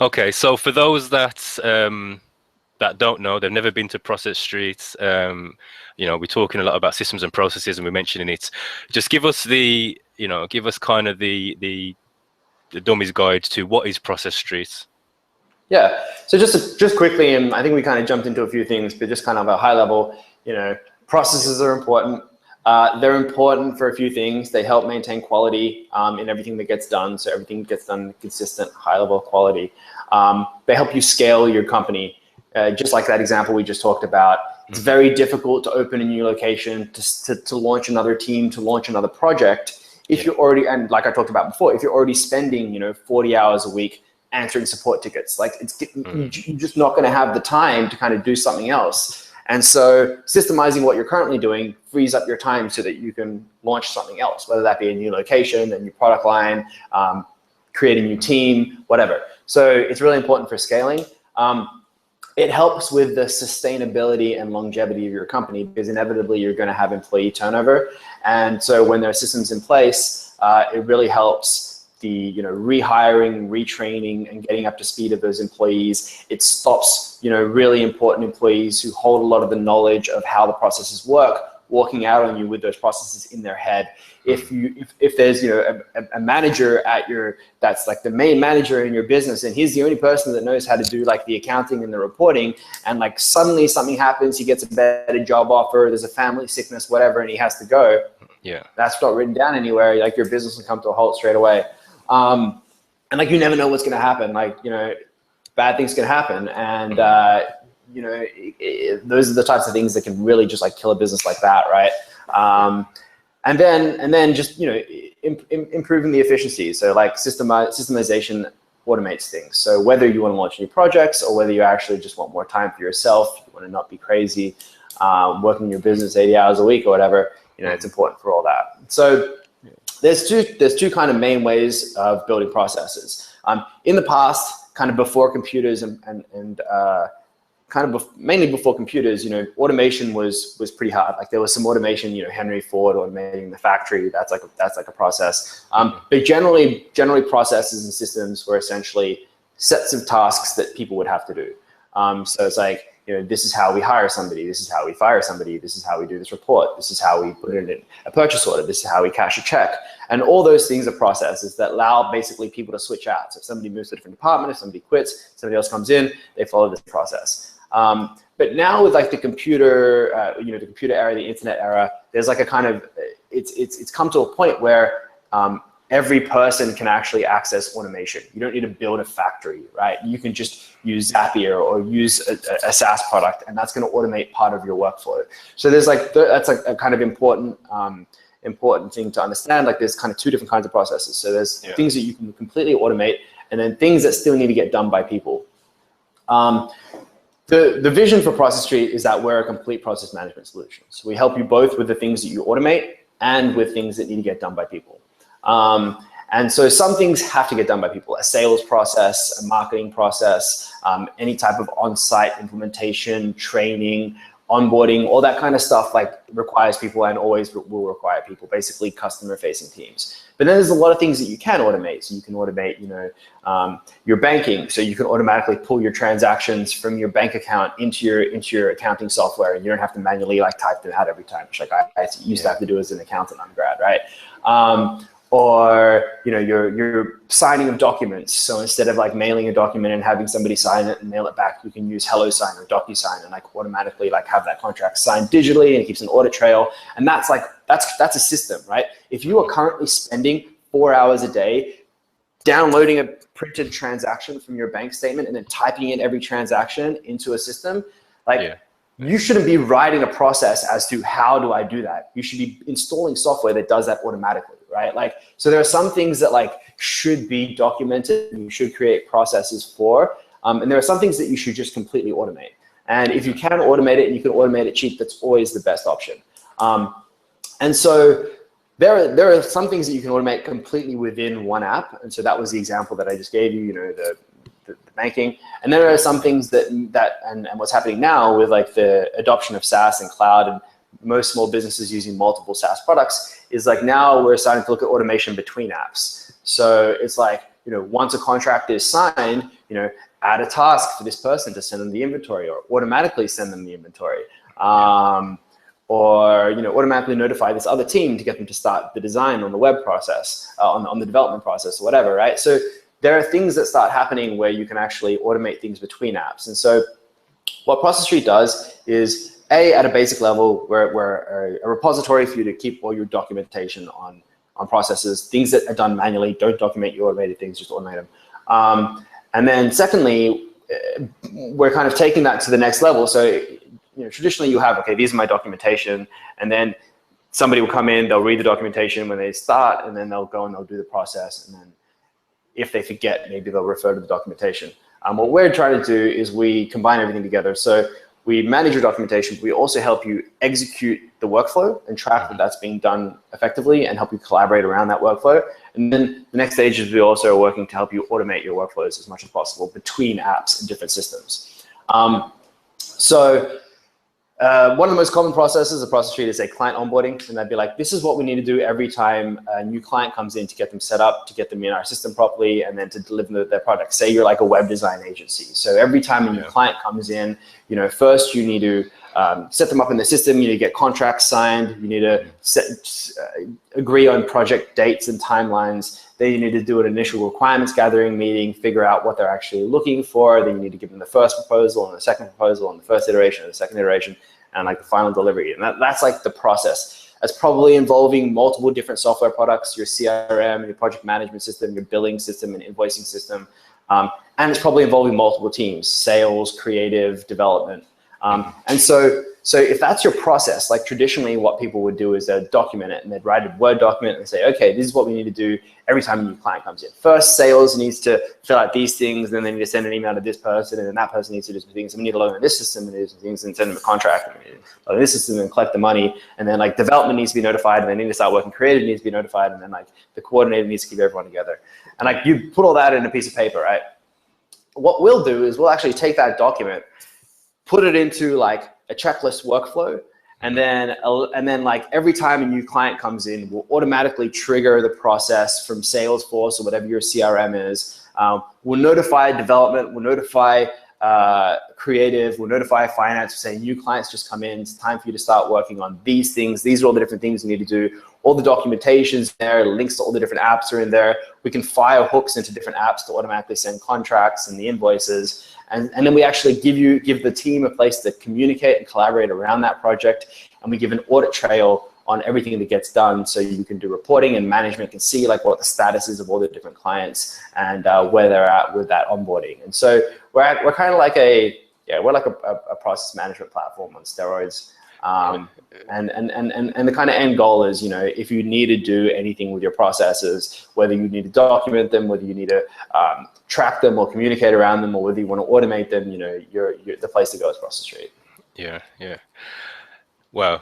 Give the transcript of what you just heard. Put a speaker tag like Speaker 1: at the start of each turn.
Speaker 1: Okay, so for those that don't know, they've never been to Process Street. We're talking a lot about systems and processes, and we're mentioning it. Just give us give us kind of the dummy's guide to what is Process Street.
Speaker 2: Yeah. So just quickly, and I think we kind of jumped into a few things, but just kind of a high level. Processes are important. They're important for a few things. They help maintain quality in everything that gets done. So everything gets done consistent, high level quality. They help you scale your company. Just like that example we just talked about, it's very difficult to open a new location, to launch another team, to launch another project. If you're already, and like I talked about before, if you're already spending 40 hours a week answering support tickets, like you're just not going to have the time to kind of do something else. And so systemizing what you're currently doing frees up your time so that you can launch something else, whether that be a new location, a new product line, create a new team, whatever. So it's really important for scaling. It helps with the sustainability and longevity of your company, because inevitably you're going to have employee turnover. And so when there are systems in place, it really helps the rehiring, retraining, and getting up to speed of those employees. It stops really important employees who hold a lot of the knowledge of how the processes work walking out on you with those processes in their head. If there's a manager that's like the main manager in your business, and he's the only person that knows how to do like the accounting and the reporting, and like suddenly something happens, he gets a better job offer, there's a family sickness, whatever, and he has to go. Yeah, that's not written down anywhere. Like your business will come to a halt straight away. And like you never know what's going to happen. Like bad things can happen, and those are the types of things that can really just like kill a business like that, right? And then just improving the efficiency. So like systemization automates things. So whether you want to launch new projects or whether you actually just want more time for yourself, you want to not be crazy, working your business 80 hours a week or whatever, it's important for all that. So there's two kind of main ways of building processes. In the past, kind of before computers and mainly before computers, automation was pretty hard. Like there was some automation, Henry Ford automating the factory. That's like a process. But generally processes and systems were essentially sets of tasks that people would have to do. So it's like, this is how we hire somebody. This is how we fire somebody. This is how we do this report. This is how we put it in a purchase order. This is how we cash a check. And all those things are processes that allow basically people to switch out. So if somebody moves to a different department, if somebody quits, somebody else comes in, they follow this process. But now with like the computer, the computer era, the internet era, there's like a kind of, it's come to a point where every person can actually access automation. You don't need to build a factory, right? You can just use Zapier or use a SaaS product, and that's going to automate part of your workflow. So there's like, that's like a kind of important thing to understand. Like there's kind of two different kinds of processes. So there's things that you can completely automate, and then things that still need to get done by people. The vision for Process Street is that we're a complete process management solution. So we help you both with the things that you automate and with things that need to get done by people. And so some things have to get done by people: a sales process, a marketing process, any type of on-site implementation, training, onboarding, all that kind of stuff like requires people and always will require people, basically customer-facing teams. But then there's a lot of things that you can automate. So you can automate, your banking. So you can automatically pull your transactions from your bank account into your accounting software, and you don't have to manually like type them out every time, which like I used to have to do as an accountant undergrad, right? Or your signing of documents. So instead of like mailing a document and having somebody sign it and mail it back, you can use HelloSign or DocuSign and like automatically like have that contract signed digitally, and it keeps an audit trail. And that's a system, right? If you are currently spending 4 hours a day downloading a printed transaction from your bank statement and then typing in every transaction into a system, you shouldn't be writing a process as to how do I do that. You should be installing software that does that automatically, right? Like, so there are some things that like should be documented, you should create processes for, and there are some things that you should just completely automate. And if you can automate it and you can automate it cheap, that's always the best option. And so there are some things that you can automate completely within one app. And so that was the example that I just gave you, the banking. And then there are some things and what's happening now with like the adoption of SaaS and cloud, and most small businesses using multiple SaaS products, is like now we're starting to look at automation between apps. So it's like once a contract is signed, add a task for this person to send them the inventory, or automatically send them the inventory. Or automatically notify this other team to get them to start the design on the web process, on the development process, or whatever, right? So there are things that start happening where you can actually automate things between apps. And so what Process Tree does is, at a basic level, we're a repository for you to keep all your documentation on processes. Things that are done manually, don't document your automated things, just automate them. And then secondly, we're kind of taking that to the next level. So traditionally you have, okay, these are my documentation, and then somebody will come in, they'll read the documentation when they start, and then they'll go and they'll do the process, and then if they forget, maybe they'll refer to the documentation. What we're trying to do is we combine everything together. So we manage your documentation, but we also help you execute the workflow and track that that's being done effectively, and help you collaborate around that workflow. And then the next stage is we also are working to help you automate your workflows as much as possible between apps and different systems. One of the most common processes, a process tree, is a client onboarding, and that'd be like, this is what we need to do every time a new client comes in to get them set up, to get them in our system properly, and then to deliver their product. Say you're like a web design agency. So every time a new client comes in, first you need to set them up in the system, you need to get contracts signed, you need to agree on project dates and timelines. Then you need to do an initial requirements gathering meeting, figure out what they're actually looking for. Then you need to give them the first proposal and the second proposal and the first iteration and the second iteration, and like the final delivery. And that's like the process. That's probably involving multiple different software products, your CRM, your project management system, your billing system and invoicing system. And it's probably involving multiple teams, sales, creative, development. And so if that's your process, like traditionally what people would do is they'd document it, and they'd write a Word document and say, okay, this is what we need to do every time a new client comes in. First, sales needs to fill out these things, then they need to send an email to this person, and then that person needs to do some things. And we need to log in this system and do some things and send them a contract, and we need to log in this system and collect the money. And then like development needs to be notified, and they need to start working. Creative needs to be notified, and then like the coordinator needs to keep everyone together. And like you put all that in a piece of paper, right? What we'll do is we'll actually take that document, put it into like a checklist workflow, and then like every time a new client comes in, we'll automatically trigger the process from Salesforce or whatever your CRM is. We'll notify development, we'll notify creative, we'll notify finance, saying new clients just come in, it's time for you to start working on these things. These are all the different things you need to do. All the documentation's there, links to all the different apps are in there. We can fire hooks into different apps to automatically send contracts and the invoices. And then we actually give the team a place to communicate and collaborate around that project. And we give an audit trail on everything that gets done, so you can do reporting and management can see like what the status is of all the different clients and where they're at with that onboarding. And so we're kind of like a process management platform on steroids. And the kind of end goal is, if you need to do anything with your processes, whether you need to document them, whether you need to track them or communicate around them, or whether you want to automate them, you're the place to go is Process Tree.
Speaker 1: Yeah. Wow.